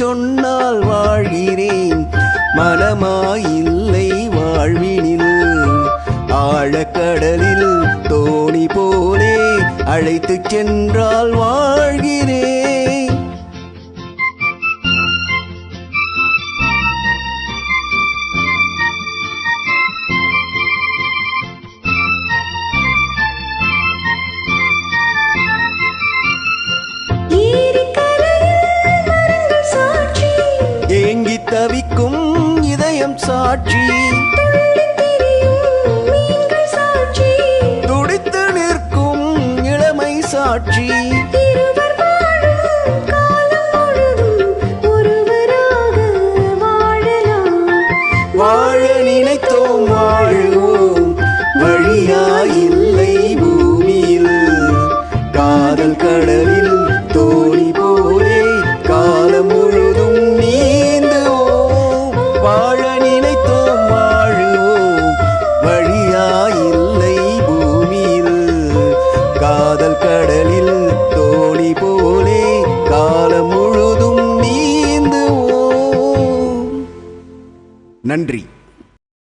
சொன்னால் வாழ்கிறேன், மனமாயில்லை வாழ்வினில். ஆழக்கடலில் தோணி போலே அழைத்துச் சென்றால் வாழ்கிறேன். ஏங்கி தவிக்கும் இதயம் சாட்சி, துடித்து நிற்கும் இளமை சாட்சி. வாழ நினைத்தோம் வாழுவோம், வழியாயில்லை பூமியில். காதல் கடலில் தோணி போலே காலம் முழுதும் நீந்துவோம். வாழ நினைத்தோம் வாழுவோம், வழியாயில்லை பூமியில். காதல் கடலில் தோணி போலே காலம் முழுதும் நீந்துவோம். நன்றி.